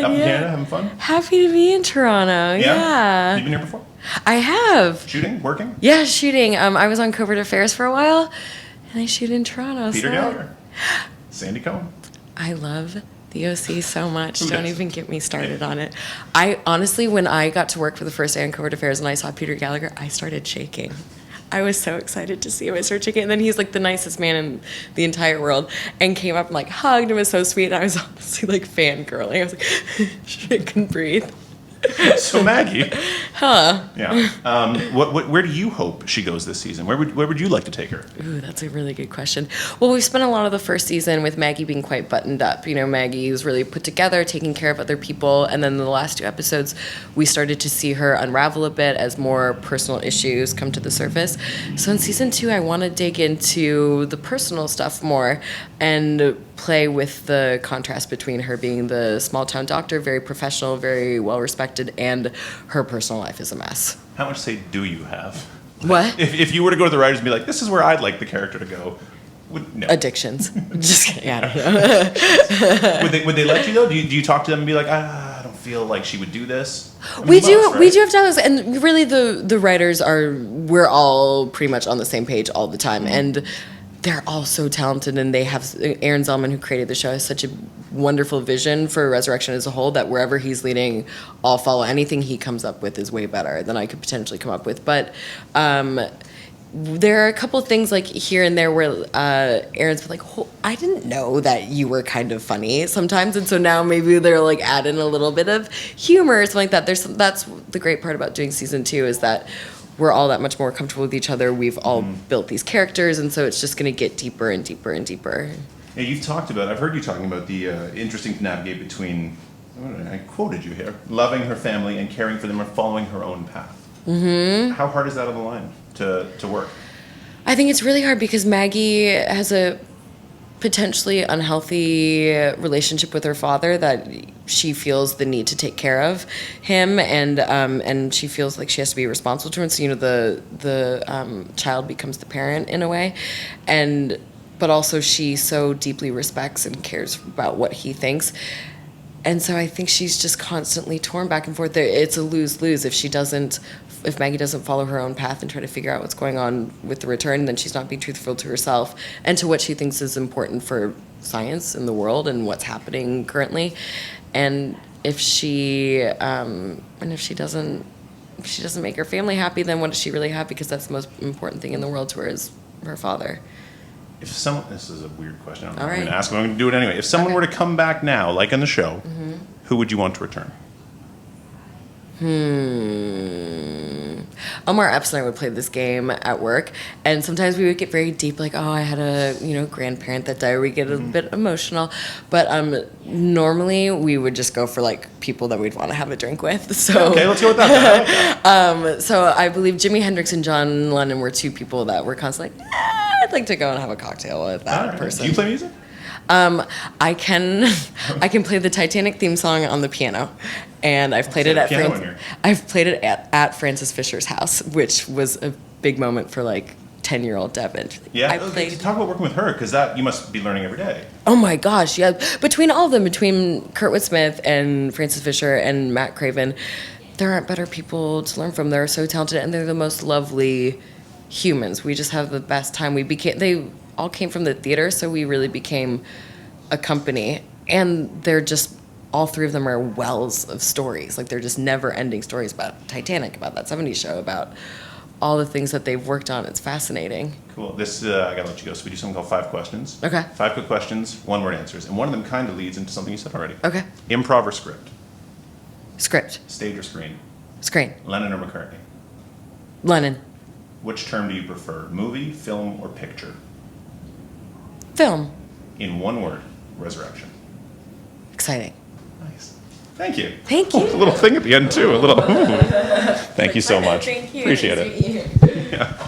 Up in yeah. Canada, having fun? Happy to be in Toronto. Yeah. You been here before? I have. Shooting? Working? Yeah, shooting. I was on Covert Affairs for a while, and I shoot in Toronto. Peter Gallagher. Sandy Cohen. I love the OC so much. Who Don't does? even get me started on it. I honestly, when I got to work for the first day on Covert Affairs and I saw Peter Gallagher, I started shaking. I was so excited to see him. I started shaking. And then he's like the nicest man in the entire world and came up and like hugged and was so sweet. And I was honestly like fangirling. I was like, I couldn't breathe. So Maggie. Huh. Yeah. Where do you hope she goes this season? Where would you like to take her? Ooh, that's a really good question. Well, we've spent a lot of the first season with Maggie being quite buttoned up. You know, Maggie was really put together, taking care of other people. And then in the last 2 episodes, we started to see her unravel a bit as more personal issues come to the surface. So in season 2, I want to dig into the personal stuff more and play with the contrast between her being the small town doctor, very professional, very well respected, and her personal life is a mess. How much say do you have? What? If you were to go to the writers and be like, this is where I'd like the character to go, no. Addictions. Just kidding. I don't know. Would they let you though? Do you talk to them and be like, I don't feel like she would do this? I mean, We you must, do right? have dialogues, and really the writers we're all pretty much on the same page all the time, and they're all so talented, and they have Aaron Zellman, who created the show, has such a wonderful vision for Resurrection as a whole that wherever he's leading, I'll follow. Anything he comes up with is way better than I could potentially come up with. But there are a couple of things like here and there where Aaron's been like, oh, I didn't know that you were kind of funny sometimes, and so now maybe they're like add in a little bit of humor or something like that. That's the great part about doing season 2 is that we're all that much more comfortable with each other. We've all built these characters, and so it's just going to get deeper and deeper and deeper. Yeah, you've talked about, I've heard you talking about the interesting to navigate between, I quoted you here, loving her family and caring for them or following her own path. Mm-hmm. How hard is that on the line to work? I think it's really hard because Maggie has a potentially unhealthy relationship with her father that she feels the need to take care of him, and she feels like she has to be responsible to him. So, you know, the child becomes the parent in a way, but also she so deeply respects and cares about what he thinks. And so I think she's just constantly torn back and forth. It's a lose-lose. If Maggie doesn't follow her own path and try to figure out what's going on with the return, then she's not being truthful to herself and to what she thinks is important for science in the world and what's happening currently. And if she doesn't make her family happy, then what does she really have? Because that's the most important thing in the world to her is her father. This is a weird question. I'm All going right. to ask, but I'm going to do it anyway. If someone were to come back now, like on the show, who would you want to return? Omar Epps and I would play this game at work, and sometimes we would get very deep, like, oh, I had a grandparent that died. We get a bit emotional, but normally we would just go for like people that we'd want to have a drink with. So Okay, let's go with that. so I believe Jimi Hendrix and John Lennon were 2 people that were constantly like, I'd like to go and have a cocktail with that All right. person. Do you play music? I can play the Titanic theme song on the piano, and I've played it at Frances Fisher's house, which was a big moment for like 10-year-old Devin. Yeah. I played. Talk about working with her, because you must be learning every day. Oh my gosh, yeah! Between all of them, between Kurtwood Smith and Frances Fisher and Matt Craven, there aren't better people to learn from. They're so talented, and they're the most lovely humans. We just have the best time. They all came from the theater, so we really became a company, and they're just, all 3 of them are wells of stories. Like, they're just never-ending stories about Titanic, about that 70s show, about all the things that they've worked on. It's fascinating. Cool. This, I gotta let you go. So we do something called 5 questions. Okay. 5 quick questions, 1-word answers. And one of them kind of leads into something you said already. Okay. Improv or script? Script. Stage or screen? Screen. Lennon or McCartney? Lennon. Which term do you prefer, movie, film, or picture? Film. In 1 word, Resurrection. Exciting. Nice. Thank you. Thank you. A little thing at the end, too. A little, ooh. Thank you so much. Thank you. Appreciate Nice it. to meet you. Yeah.